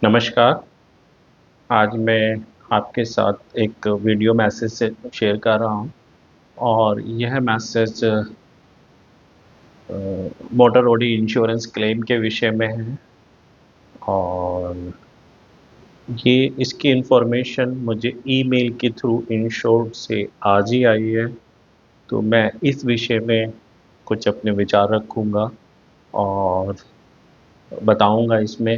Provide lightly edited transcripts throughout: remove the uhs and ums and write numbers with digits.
नमस्कार। आज मैं आपके साथ एक वीडियो मैसेज से शेयर कर रहा हूँ और यह message motor OD insurance claim के विषय में है। और ये इसकी इन्फॉर्मेशन मुझे ईमेल के थ्रू इंश्योर्ड से आज ही आई है। तो मैं इस विषय में कुछ अपने विचार रखूँगा और बताऊँगा इसमें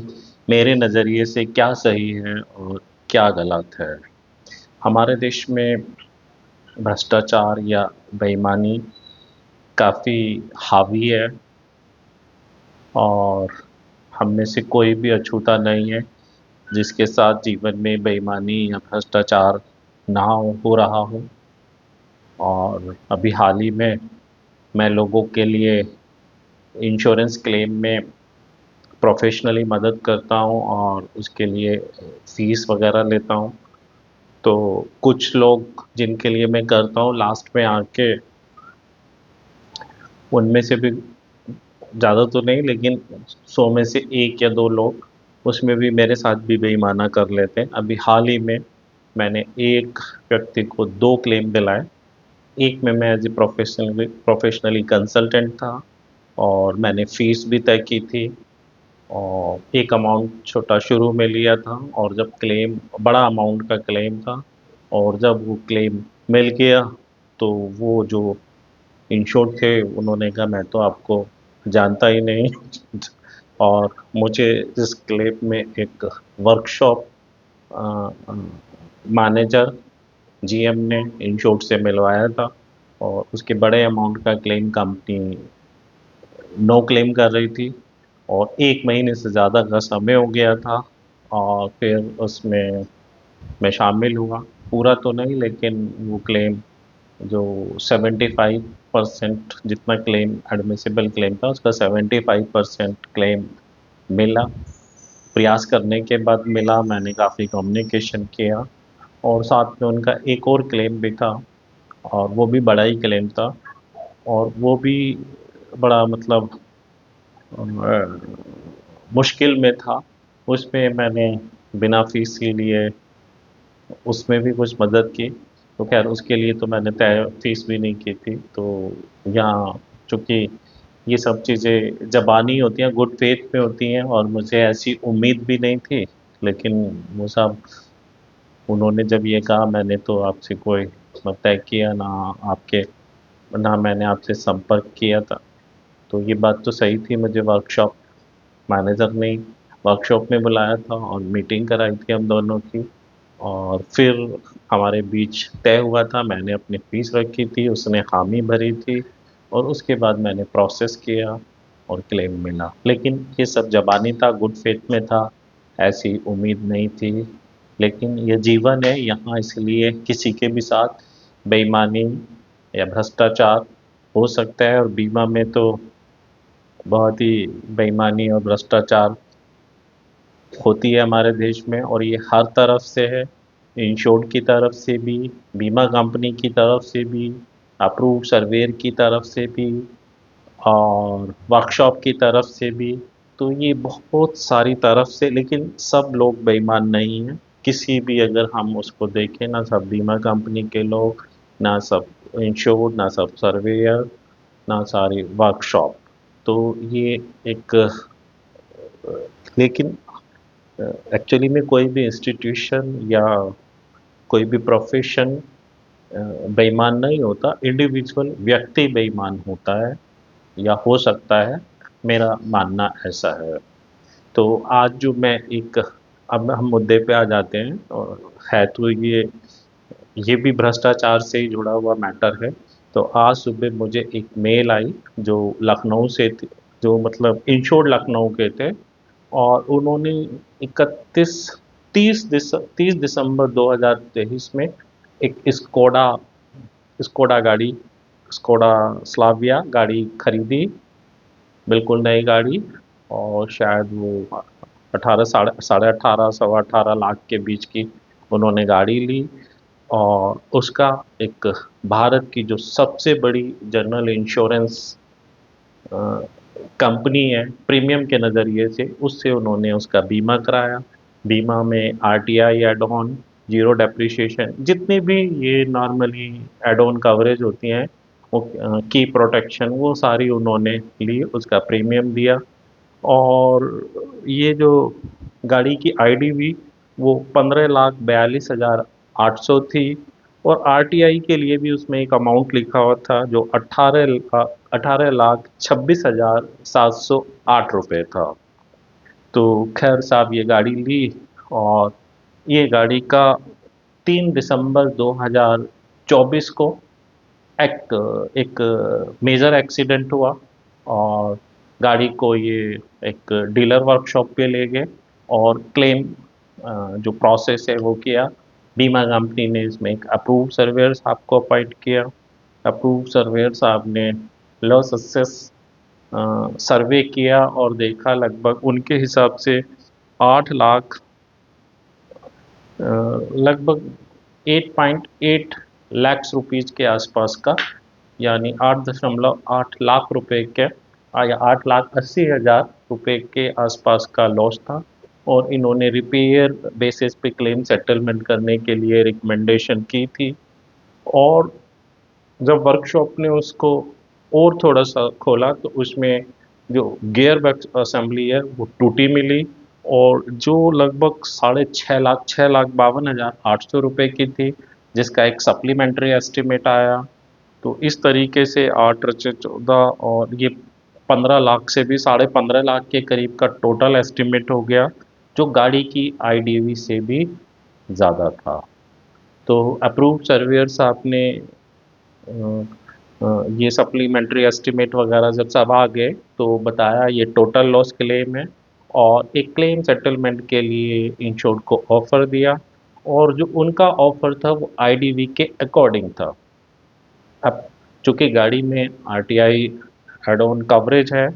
मेरे नज़रिए से क्या सही है और क्या गलत है। हमारे देश में भ्रष्टाचार या बेईमानी काफ़ी हावी है और हम में से कोई भी अछूता नहीं है जिसके साथ जीवन में बेईमानी या भ्रष्टाचार ना हो रहा हो। और अभी हाल ही में मैं लोगों के लिए इंश्योरेंस क्लेम में प्रोफेशनली मदद करता हूँ और उसके लिए फीस वगैरह लेता हूँ। तो कुछ लोग जिनके लिए मैं करता हूँ लास्ट में आके उनमें से भी ज़्यादा तो नहीं, लेकिन 100 में से 1 या 2 लोग उसमें भी मेरे साथ भी बेईमाना कर लेते हैं। अभी हाल ही में मैंने एक व्यक्ति को 2 क्लेम दिलाए। एक में मैं एज़ ए प्रोफ़ेशनली कंसल्टेंट था और मैंने फ़ीस भी तय की थी और एक अमाउंट छोटा शुरू में लिया था और जब क्लेम बड़ा अमाउंट का क्लेम था और जब वो क्लेम मिल गया तो वो जो इंश्योर्ड थे उन्होंने कहा मैं तो आपको जानता ही नहीं और मुझे इस क्लिप में एक वर्कशॉप मैनेजर जीएम ने इंश्योर्ड से मिलवाया था और उसके बड़े अमाउंट का क्लेम कंपनी नो क्लेम कर रही थी और 1 महीने से ज़्यादा का समय हो गया था। और फिर उसमें मैं शामिल हुआ, पूरा तो नहीं लेकिन वो क्लेम जो 75% जितना क्लेम एडमिसिबल क्लेम था उसका 75% क्लेम मिला। प्रयास करने के बाद मिला, मैंने काफ़ी कम्युनिकेशन किया और साथ में उनका एक और क्लेम भी था और वो भी बड़ा ही क्लेम था और वो भी बड़ा मतलब मुश्किल में था। उसमें मैंने बिना फीस के लिए उसमें भी कुछ मदद की। तो ख़ैर उसके लिए तो मैंने तय फ़ीस भी नहीं की थी। तो यहाँ चूँकि ये सब चीज़ें ज़बानी होती हैं, गुड फ़ेथ में होती हैं और मुझे ऐसी उम्मीद भी नहीं थी। लेकिन वो सब उन्होंने जब ये कहा मैंने तो आपसे कोई तय किया ना, आपके ना मैंने आपसे संपर्क किया था। तो ये बात तो सही थी, मुझे वर्कशॉप मैनेजर ने वर्कशॉप में बुलाया था और मीटिंग कराई थी हम दोनों की। और फिर हमारे बीच तय हुआ था, मैंने अपनी फ़ीस रखी थी, उसने हामी भरी थी और उसके बाद मैंने प्रोसेस किया और क्लेम मिला। लेकिन ये सब ज़बानी था, गुड फ़ेथ में था, ऐसी उम्मीद नहीं थी। लेकिन ये जीवन है, यहाँ इसलिए किसी के भी साथ बेईमानी या भ्रष्टाचार हो सकता है और बीमा में तो बहुत ही बेईमानी और भ्रष्टाचार होती है हमारे देश में और ये हर तरफ से है। इंश्योर्ड की तरफ से भी, बीमा कंपनी की तरफ से भी, अप्रूव्ड सर्वेयर की तरफ से भी और वर्कशॉप की तरफ से भी। तो ये बहुत सारी तरफ से, लेकिन सब लोग बेईमान नहीं हैं। किसी भी अगर हम उसको देखें, ना सब बीमा कंपनी के लोग, ना सब इंश्योर्ड, ना सब सर्वेयर, ना सारी वर्कशॉप। तो ये एक लेकिन एक्चुअली में कोई भी इंस्टीट्यूशन या कोई भी प्रोफेशन बेईमान नहीं होता, इंडिविजुअल व्यक्ति बेईमान होता है या हो सकता है, मेरा मानना ऐसा है। तो आज जो मैं एक अब हम मुद्दे पे आ जाते हैं और है तो ये भी भ्रष्टाचार से ही जुड़ा हुआ मैटर है। तो आज सुबह मुझे एक मेल आई जो लखनऊ से थी, जो मतलब इंश्योर्ड लखनऊ के थे और उन्होंने 31 30 दिसंबर 2023 में एक स्कोडा गाड़ी, स्कोडा स्लाविया गाड़ी खरीदी, बिल्कुल नई गाड़ी। और शायद वो 18 साढ़े 18 सवा 18 लाख के बीच की उन्होंने गाड़ी ली और उसका एक भारत की जो सबसे बड़ी जनरल इंश्योरेंस कंपनी है प्रीमियम के नज़रिए से, उससे उन्होंने उसका बीमा कराया। बीमा में RTI add on, zero depreciation, जितनी भी ये नॉर्मली एड ऑन कवरेज होती हैं, वो की प्रोटेक्शन, वो सारी उन्होंने ली, उसका प्रीमियम दिया। और ये जो गाड़ी की आईडीवी वो 15,42,800 थी। और आरटीआई के लिए भी उसमें एक अमाउंट लिखा हुआ था जो 18,26,708 रुपये था। तो खैर साहब ये गाड़ी ली, और ये गाड़ी का 3 दिसंबर 2024 को एक एक मेजर एक्सीडेंट हुआ। और गाड़ी को ये एक डीलर वर्कशॉप पे ले गए, और क्लेम जो प्रोसेस है वो किया। बीमा कंपनी ने इसमें एक अप्रूव सर्वेयर साहब को अपॉइंट किया। अप्रूव सर्वेयर साहब ने लॉस असेस सर्वे किया और देखा, लगभग उनके हिसाब से 8 लाख, लगभग 8.8 लाख रुपीज़ के आसपास का, यानी 8.8 लाख रुपए के, या 8,80,000 रुपये के आसपास का लॉस था। और इन्होंने रिपेयर बेसिस पे क्लेम सेटलमेंट करने के लिए रिकमेंडेशन की थी। और जब वर्कशॉप ने उसको और थोड़ा सा खोला तो उसमें जो गियर बॉक्स असेंबली है वो टूटी मिली, और जो लगभग 6.5 लाख, 6,52,800 रुपये की थी, जिसका एक सप्लीमेंट्री एस्टिमेट आया। तो इस तरीके से 8 × 14, और ये 15 लाख से भी 15.5 लाख के करीब का टोटल एस्टिमेट हो गया, जो गाड़ी की आईडीवी से भी ज़्यादा था। तो अप्रूव्ड सर्वेयर साहब ने ये सप्लीमेंट्री एस्टिमेट वगैरह जब सब आ गए तो बताया ये टोटल लॉस क्लेम है, और एक क्लेम सेटलमेंट के लिए इंश्योर्ड को ऑफर दिया। और जो उनका ऑफर था वो आईडीवी के अकॉर्डिंग था। अब चूंकि गाड़ी में आरटीआई हेड ऑन कवरेज है,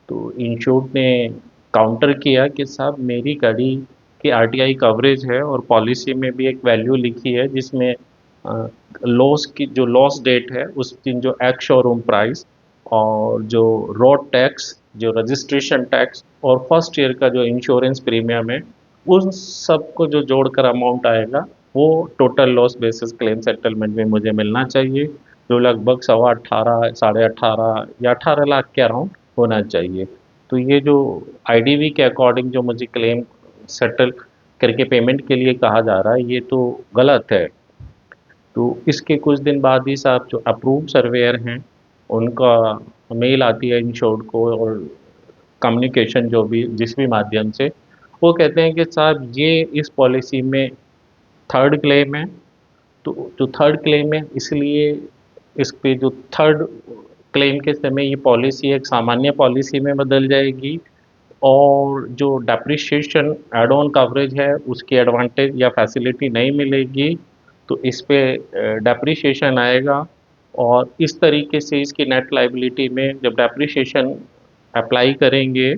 तो इंश्योर्ड ने काउंटर किया कि साहब मेरी गाड़ी की आरटीआई कवरेज है, और पॉलिसी में भी एक वैल्यू लिखी है जिसमें लॉस की जो लॉस डेट है उस दिन जो एक्स शोरूम प्राइस, और जो रोड टैक्स, जो रजिस्ट्रेशन टैक्स, और फर्स्ट ईयर का जो इंश्योरेंस प्रीमियम है, उन सब को जो जोड़कर अमाउंट आएगा वो total loss basis claim settlement में मुझे मिलना चाहिए, जो लगभग 18.5, 18.5 या 18 लाख के अराउंड होना चाहिए। तो ये जो आईडीवी के अकॉर्डिंग जो मुझे क्लेम सेटल करके पेमेंट के लिए कहा जा रहा है, ये तो गलत है। तो इसके कुछ दिन बाद ही साहब जो अप्रूव सर्वेयर हैं उनका मेल आती है इंश्योर्ड को, और कम्युनिकेशन जो भी जिस भी माध्यम से, वो कहते हैं कि साहब ये इस पॉलिसी में थर्ड क्लेम है। तो जो थर्ड क्लेम है, इसलिए इस पे जो थर्ड क्लेम के समय ये पॉलिसी एक सामान्य पॉलिसी में बदल जाएगी, और जो डेप्रिसिएशन एड ऑन कवरेज है उसकी एडवांटेज या फैसिलिटी नहीं मिलेगी। तो इस पे डेप्रिसिएशन आएगा, और इस तरीके से इसकी नेट लाइबिलिटी में जब डेप्रिसिएशन अप्लाई करेंगे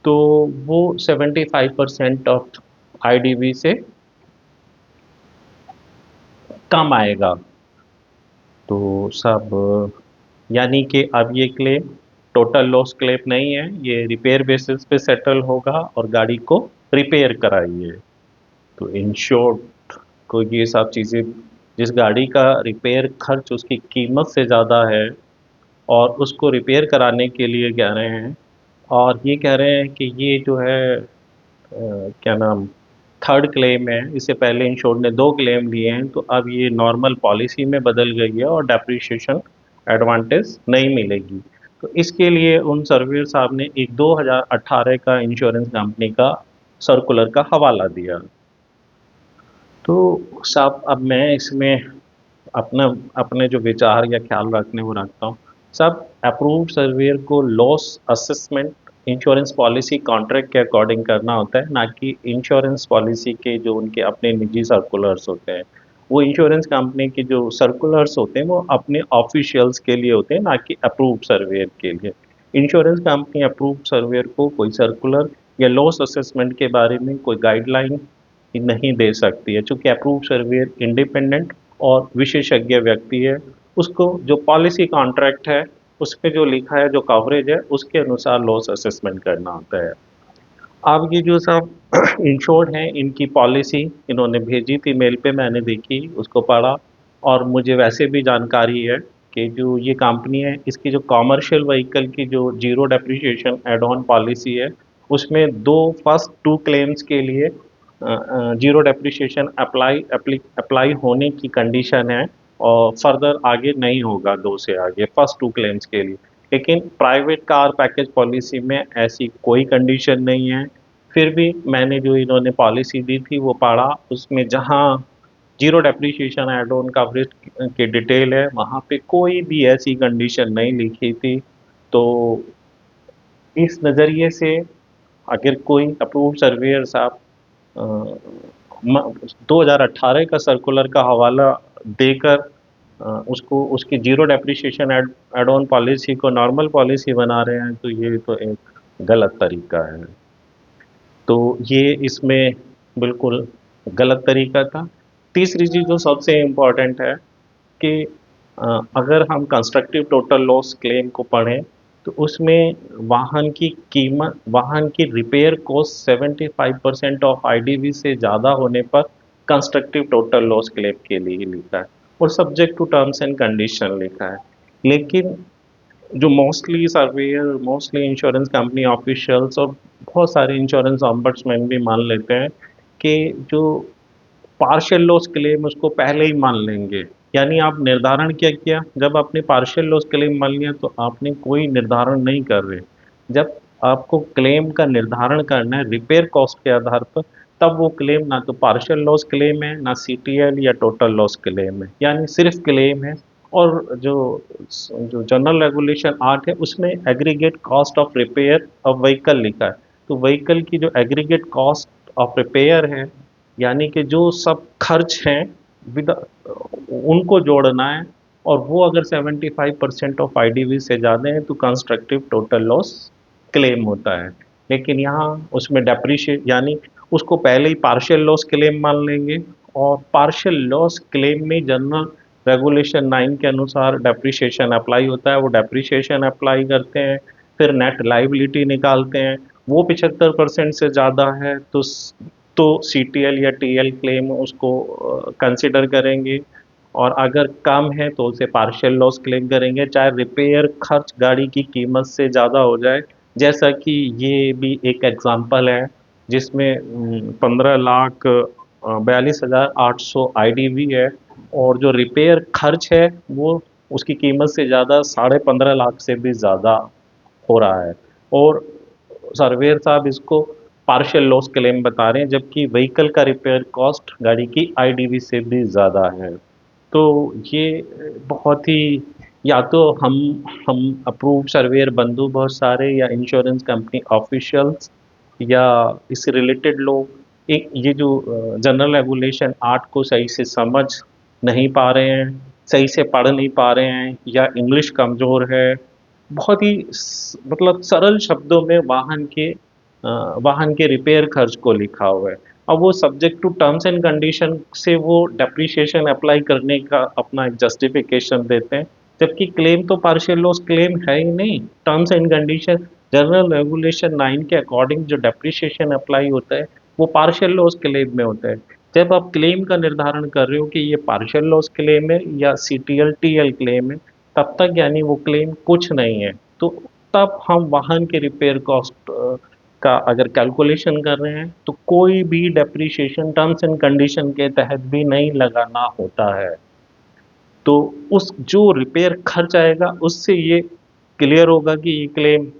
तो वो 75% ऑफ आईडीवी से कम आएगा। तो सब, यानी कि अब ये क्लेम टोटल लॉस क्लेम नहीं है, ये रिपेयर बेसिस पे सेटल होगा, और गाड़ी को रिपेयर कराइए। तो इंश्योर्ड को ये सब चीज़ें, जिस गाड़ी का रिपेयर खर्च उसकी कीमत से ज़्यादा है, और उसको रिपेयर कराने के लिए कह रहे हैं, और ये कह रहे हैं कि ये जो है क्या नाम, थर्ड क्लेम है। इससे पहले इंश्योर्ड ने 2 क्लेम लिए हैं, तो अब ये नॉर्मल पॉलिसी में बदल गई है और डेप्रिसिएशन एडवांटेज नहीं मिलेगी। तो इसके लिए उन सर्वेयर साहब ने एक 2018 का इंश्योरेंस कंपनी का सर्कुलर का हवाला दिया। तो साहब अब मैं इसमें अपना अपने जो विचार या ख्याल रखने वो रखता हूँ। सब अप्रूव्ड सर्वेयर को loss assessment insurance policy contract के अकॉर्डिंग करना होता है, ना कि इंश्योरेंस पॉलिसी के जो उनके अपने निजी सर्कुलर्स होते हैं। वो इंश्योरेंस कंपनी के जो सर्कुलर्स होते हैं वो अपने ऑफिशियल्स के लिए होते हैं, ना कि अप्रूव्ड सर्वेयर के लिए। इंश्योरेंस कंपनी अप्रूव्ड सर्वेयर को कोई सर्कुलर या लॉस असेसमेंट के बारे में कोई गाइडलाइन नहीं दे सकती है, चूँकि अप्रूव्ड सर्वेयर इंडिपेंडेंट और विशेषज्ञ व्यक्ति है। उसको जो पॉलिसी कॉन्ट्रैक्ट है उस पे जो लिखा है, जो कवरेज है, उसके अनुसार लॉस असेसमेंट करना होता है। अब ये जो सब इंश्योर्ड हैं इनकी पॉलिसी इन्होंने भेजी थी मेल पे, मैंने देखी उसको पढ़ा, और मुझे वैसे भी जानकारी है कि जो ये कंपनी है इसकी जो कॉमर्शियल व्हीकल की जो zero depreciation add on policy है उसमें दो फर्स्ट टू क्लेम्स के लिए जीरो डेप्रिसिएशन अप्लाई होने की कंडीशन है, और फर्दर आगे नहीं होगा दो से आगे फर्स्ट टू क्लेम्स के लिए। लेकिन प्राइवेट कार पैकेज पॉलिसी में ऐसी कोई कंडीशन नहीं है। फिर भी मैंने जो इन्होंने पॉलिसी दी थी वो पढ़ा, उसमें जहाँ zero depreciation add on coverage की डिटेल है वहाँ पे कोई भी ऐसी कंडीशन नहीं लिखी थी। तो इस नज़रिए से अगर कोई अप्रूव सर्वेयर साहब 2018 का सर्कुलर का हवाला देकर उसको उसकी zero depreciation add on policy को नॉर्मल पॉलिसी बना रहे हैं, तो ये तो एक गलत तरीका है। तो ये इसमें बिल्कुल गलत तरीका था। तीसरी चीज़ जो सबसे इम्पोर्टेंट है कि अगर हम कंस्ट्रक्टिव टोटल लॉस क्लेम को पढ़ें तो उसमें वाहन की कीमत, वाहन की रिपेयर कॉस्ट 75% ऑफ आईडीवी से ज़्यादा होने पर कंस्ट्रक्टिव टोटल लॉस क्लेम के लिए लिखा है, और subject to terms and condition लिखा है। लेकिन जो mostly surveyor, mostly insurance company officials और बहुत सारे इंश्योरेंस ऑम्बड्समैन भी मान लेते हैं कि जो पार्शियल लॉस क्लेम उसको पहले ही मान लेंगे। यानी आप निर्धारण क्या किया, जब आपने पार्शियल लॉस क्लेम मान लिया तो आपने कोई निर्धारण नहीं कर रहे। जब आपको क्लेम का निर्धारण करना है रिपेयर कॉस्ट के आधार पर, तब वो क्लेम ना तो पार्शियल लॉस क्लेम है, ना सीटीएल या टोटल लॉस क्लेम है, यानी सिर्फ क्लेम है। और जो जो जनरल रेगुलेशन 8 है उसमें aggregate cost of repair of vehicle लिखा है। तो व्हीकल की जो एग्रीगेट कॉस्ट ऑफ रिपेयर है, यानी कि जो सब खर्च हैं विद उनको जोड़ना है, और वो अगर 75% ऑफ आईडीवी से ज़्यादा है तो कंस्ट्रक्टिव टोटल लॉस क्लेम होता है। लेकिन यहाँ उसमें डेप्रीशिएट यानी उसको पहले ही पार्शियल लॉस क्लेम मान लेंगे, और पार्शियल लॉस क्लेम में जनरल रेगुलेशन 9 के अनुसार डेप्रिसिएशन अप्लाई होता है, वो डेप्रिसिएशन अप्लाई करते हैं। फिर नेट लाइबिलिटी निकालते हैं, वो 75% से ज़्यादा है तो सीटीएल या टीएल क्लेम उसको कंसिडर करेंगे, और अगर कम है तो उसे पार्शियल लॉस क्लेम करेंगे, चाहे रिपेयर खर्च गाड़ी की कीमत से ज़्यादा हो जाए। जैसा कि ये भी एक एग्जांपल है जिसमें 15 लाख 42,800 आईडीवी है, और जो रिपेयर खर्च है वो उसकी कीमत से ज़्यादा 15.5 लाख से भी ज़्यादा हो रहा है, और सर्वेयर साहब इसको पार्शियल लॉस क्लेम बता रहे हैं, जबकि व्हीकल का रिपेयर कॉस्ट गाड़ी की आईडीवी से भी ज़्यादा है। तो ये बहुत ही, या तो हम अप्रूव सर्वेयर बंधु बहुत सारे या इंश्योरेंस कंपनी ऑफिशियल्स या इससे रिलेटेड लोग एक ये जो जनरल रेगुलेशन 8 को सही से समझ नहीं पा रहे हैं, सही से पढ़ नहीं पा रहे हैं, या इंग्लिश कमज़ोर है। बहुत ही मतलब सरल शब्दों में वाहन के रिपेयर खर्च को लिखा हुआ है। अब वो subject to terms and condition से वो डेप्रिसिएशन अप्लाई करने का अपना एक जस्टिफिकेशन देते हैं, जबकि क्लेम तो पार्शियल लॉस क्लेम है ही नहीं। Terms and condition general regulation 9 के अकॉर्डिंग जो डेप्रिसिएशन अप्लाई होता है वो पार्शियल लॉस क्लेम में होता है। जब आप क्लेम का निर्धारण कर रहे हो कि ये पार्शियल लॉस क्लेम है या सीटीएल टीएल क्लेम है, तब तक यानी वो क्लेम कुछ नहीं है। तो तब हम वाहन के रिपेयर कॉस्ट का अगर कैलकुलेशन कर रहे हैं तो कोई भी डेप्रिसिएशन टर्म्स एंड कंडीशन के तहत भी नहीं लगाना होता है। तो उस जो रिपेयर खर्च आएगा उससे ये क्लियर होगा कि ये क्लेम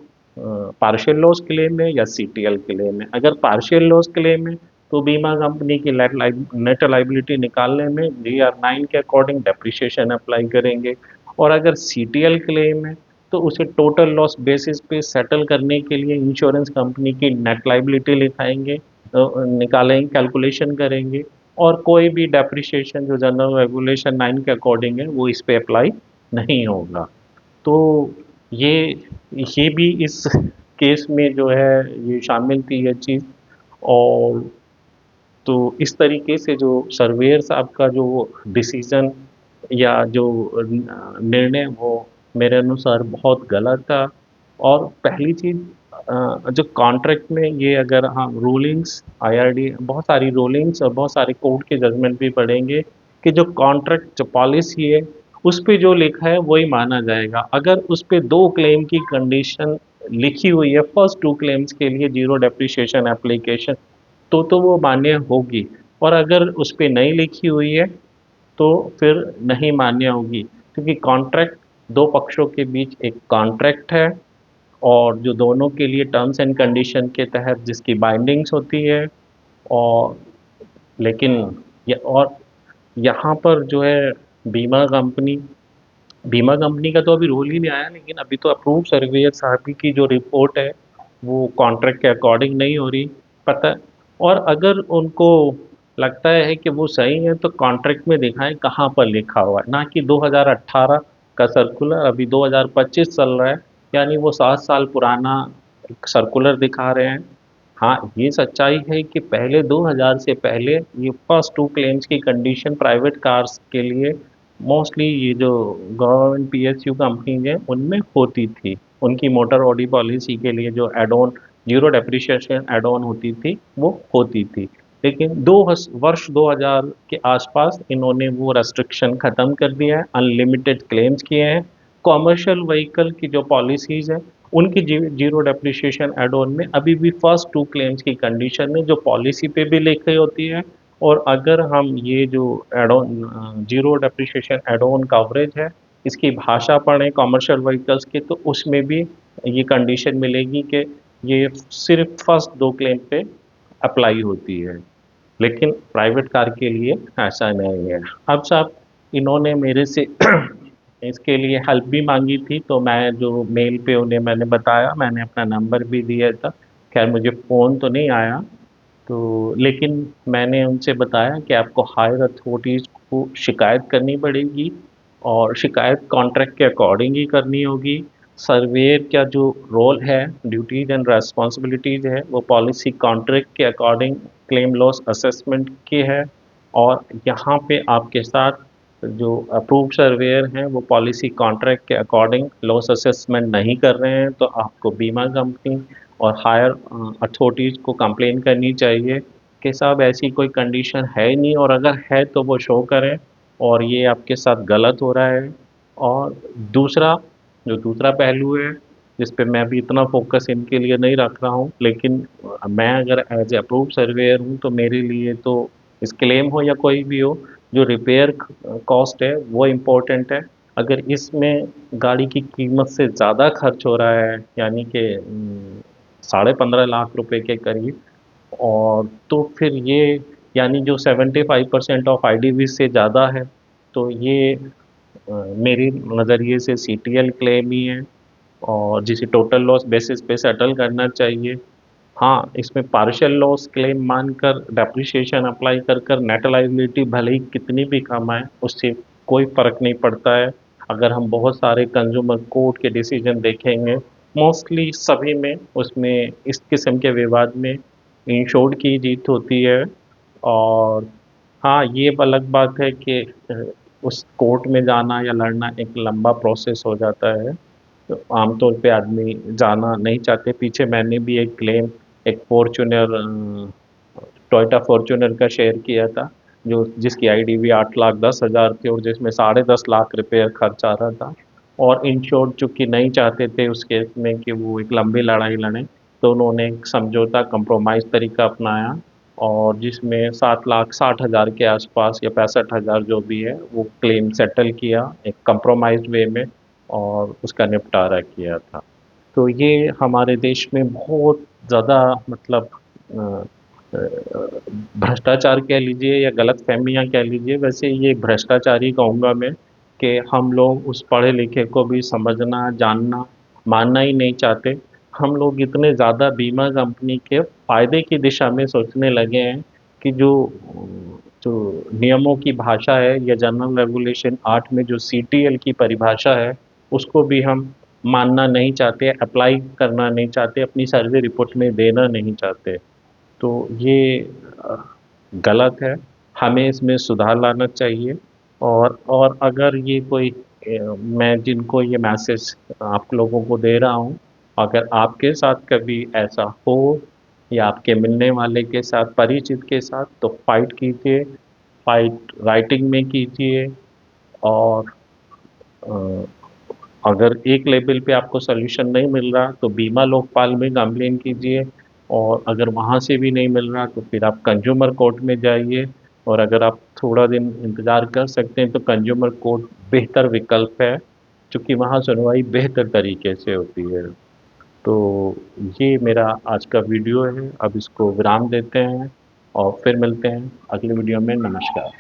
पार्शियल लॉस क्लेम है या सीटीएल क्लेम है। अगर पार्शियल लॉस क्लेम है तो बीमा कंपनी की नेट लाइबिलिटी निकालने में GR9 के अकॉर्डिंग डेप्रिसिएशन अप्लाई करेंगे, और अगर सीटीएल क्लेम है तो उसे टोटल लॉस बेसिस पे सेटल करने के लिए इंश्योरेंस कंपनी की नेट लाइबिलिटी लिखाएंगे, निकालेंगे, कैलकुलेशन करेंगे, और कोई भी डेप्रिसिएशन जो जनरल रेगुलेशन 9 के अकॉर्डिंग है वो इस पे अप्लाई नहीं होगा। तो ये ये भी इस केस में जो है ये शामिल थी ये चीज़। और तो इस तरीके से जो सर्वेयर साहब का जो डिसीजन या जो निर्णय वो मेरे अनुसार बहुत गलत था। और पहली चीज़ जो कॉन्ट्रैक्ट में ये अगर हम रूलिंग्स आईआरडी बहुत सारी रूलिंग्स और बहुत सारे कोर्ट के जजमेंट भी पढ़ेंगे कि जो कॉन्ट्रैक्ट जो पॉलिसी है उस पे जो लिखा है वही माना जाएगा। अगर उस पे दो क्लेम की कंडीशन लिखी हुई है फर्स्ट टू क्लेम्स के लिए जीरो डेप्रिसिएशन एप्लीकेशन, तो वो मान्य होगी। और अगर उस पे नहीं लिखी हुई है तो फिर नहीं मान्य होगी, क्योंकि कॉन्ट्रैक्ट दो पक्षों के बीच एक कॉन्ट्रैक्ट है और जो दोनों के लिए टर्म्स एंड कंडीशन के तहत जिसकी बाइंडिंग्स होती है। और लेकिन और यहाँ पर जो है बीमा कंपनी बीमा कंपनी का तो अभी रोल ही नहीं आया, लेकिन अभी तो अप्रूव सर्वेयर साहब की जो रिपोर्ट है वो कॉन्ट्रैक्ट के अकॉर्डिंग नहीं हो रही, पता है। और अगर उनको लगता है कि वो सही है तो कॉन्ट्रैक्ट में दिखाएं कहाँ पर लिखा हुआ है, ना कि 2018 का सर्कुलर अभी 2025 चल रहा है, यानी वो 7 साल पुराना एक सर्कुलर दिखा रहे हैं। हाँ, ये सच्चाई है कि पहले 2000 से पहले ये फर्स्ट टू क्लेम्स की कंडीशन प्राइवेट कार्स के लिए मोस्टली ये जो गवर्नमेंट पीएसयू कंपनीज हैं उनमें होती थी। उनकी मोटर ऑडी पॉलिसी के लिए जो add on zero depreciation add on होती थी वो होती थी। लेकिन वर्ष 2000 के आसपास इन्होंने वो रेस्ट्रिक्शन ख़त्म कर दिया है, अनलिमिटेड क्लेम्स किए हैं। कॉमर्शियल व्हीकल की जो पॉलिसीज़ हैं उनकी जीरो डेप्रिसिएशन एड ऑन में अभी भी फर्स्ट टू क्लेम्स की कंडीशन है जो पॉलिसी पे भी लिखी होती है। और अगर हम ये जो add on zero depreciation add on coverage है इसकी भाषा पढ़ें कॉमर्शियल व्हीकल्स की, तो उसमें भी ये कंडीशन मिलेगी कि ये सिर्फ फर्स्ट दो क्लेम पे अप्लाई होती है, लेकिन प्राइवेट कार के लिए ऐसा नहीं है। अब साहब इन्होंने मेरे से इसके लिए हेल्प भी मांगी थी, तो मैं जो मेल पे उन्हें मैंने बताया, मैंने अपना नंबर भी दिया था। खैर मुझे फ़ोन तो नहीं आया, तो लेकिन मैंने उनसे बताया कि आपको हायर अथॉरिटीज़ को शिकायत करनी पड़ेगी और शिकायत कॉन्ट्रैक्ट के अकॉर्डिंग ही करनी होगी। सर्वेयर का जो रोल है, ड्यूटीज़ एंड रिस्पॉन्सिबिलिटीज़ है, वो पॉलिसी कॉन्ट्रैक्ट के अकॉर्डिंग क्लेम लॉस असेसमेंट की है। और यहाँ पे आपके साथ जो अप्रूव्ड सर्वेयर हैं वो पॉलिसी कॉन्ट्रैक्ट के अकॉर्डिंग लॉस असेसमेंट नहीं कर रहे हैं, तो आपको बीमा कंपनी और हायर अथॉरिटीज़ को कंप्लेन करनी चाहिए कि साहब ऐसी कोई कंडीशन है ही नहीं, और अगर है तो वो शो करें और ये आपके साथ गलत हो रहा है। और दूसरा जो दूसरा पहलू है जिस पे मैं भी इतना फोकस इनके लिए नहीं रख रहा हूँ, लेकिन मैं अगर एज ए अप्रूव सर्वेयर हूँ तो मेरे लिए तो इस क्लेम हो या कोई भी हो, जो रिपेयर कॉस्ट है वो इम्पोर्टेंट है। अगर इसमें गाड़ी की कीमत से ज़्यादा खर्च हो रहा है, यानी कि 15.5 लाख रुपए के करीब, और तो फिर ये यानी जो 75% ऑफ आईडीवी से ज़्यादा है, तो ये मेरी नज़रिए से सीटीएल क्लेम ही है और जिसे टोटल लॉस बेसिस पे सेटल करना चाहिए। हाँ, इसमें पार्शियल लॉस क्लेम मानकर डेप्रिसिएशन अप्लाई कर कर नेट लायबिलिटी भले ही कितनी भी कम आए उससे कोई फ़र्क नहीं पड़ता है। अगर हम बहुत सारे कंज्यूमर कोर्ट के डिसीजन देखेंगे, मोस्टली सभी में उसमें इस किस्म के विवाद में इंश्योर्ड की जीत होती है। और हाँ, ये अलग बात है कि उस कोर्ट में जाना या लड़ना एक लंबा प्रोसेस हो जाता है, तो आमतौर पे आदमी जाना नहीं चाहते। पीछे मैंने भी एक क्लेम एक फॉर्च्यूनर टोयोटा फॉर्च्यूनर का शेयर किया था, जो जिसकी आईडीवी 8,10,000 थी और जिसमें 10.5 लाख रिपेयर खर्च आ रहा था। और इंश्योर्ड चूँकि नहीं चाहते थे उस केस में कि वो एक लंबी लड़ाई लड़ें, तो उन्होंने एक समझौता कंप्रोमाइज़ तरीका अपनाया और जिसमें 7,60,000 के आसपास या 65,000 जो भी है वो क्लेम सेटल किया एक कंप्रोमाइज़्ड वे में और उसका निपटारा किया था। तो ये हमारे देश में बहुत ज़्यादा मतलब अ भ्रष्टाचार कह लीजिए या गलतफ़हमियाँ कह लीजिए, वैसे ये भ्रष्टाचार ही कहूँगा मैं, कि हम लोग उस पढ़े लिखे को भी समझना, जानना, मानना ही नहीं चाहते। हम लोग इतने ज़्यादा बीमा कंपनी के फ़ायदे की दिशा में सोचने लगे हैं कि जो जो नियमों की भाषा है या जनरल रेगुलेशन 8 में जो सीटीएल की परिभाषा है, उसको भी हम मानना नहीं चाहते, अप्लाई करना नहीं चाहते, अपनी सर्वे रिपोर्ट में देना नहीं चाहते। तो ये अ, गलत है, हमें इसमें सुधार लाना चाहिए। और अगर ये कोई मैं जिनको ये मैसेज आप लोगों को दे रहा हूँ अगर आपके साथ कभी ऐसा हो या आपके मिलने वाले के साथ, परिचित के साथ, तो फाइट कीजिए, फाइट राइटिंग में कीजिए। और अ, अगर एक लेवल पे आपको सॉल्यूशन नहीं मिल रहा तो बीमा लोकपाल में कंप्लेन कीजिए। और अगर वहाँ से भी नहीं मिल रहा तो फिर आप कंज्यूमर कोर्ट में जाइए। और अगर आप थोड़ा दिन इंतज़ार कर सकते हैं तो कंज्यूमर कोर्ट बेहतर विकल्प है, क्योंकि वहाँ सुनवाई बेहतर तरीके से होती है। तो ये मेरा आज का वीडियो है, अब इसको विराम देते हैं और फिर मिलते हैं अगले वीडियो में। नमस्कार।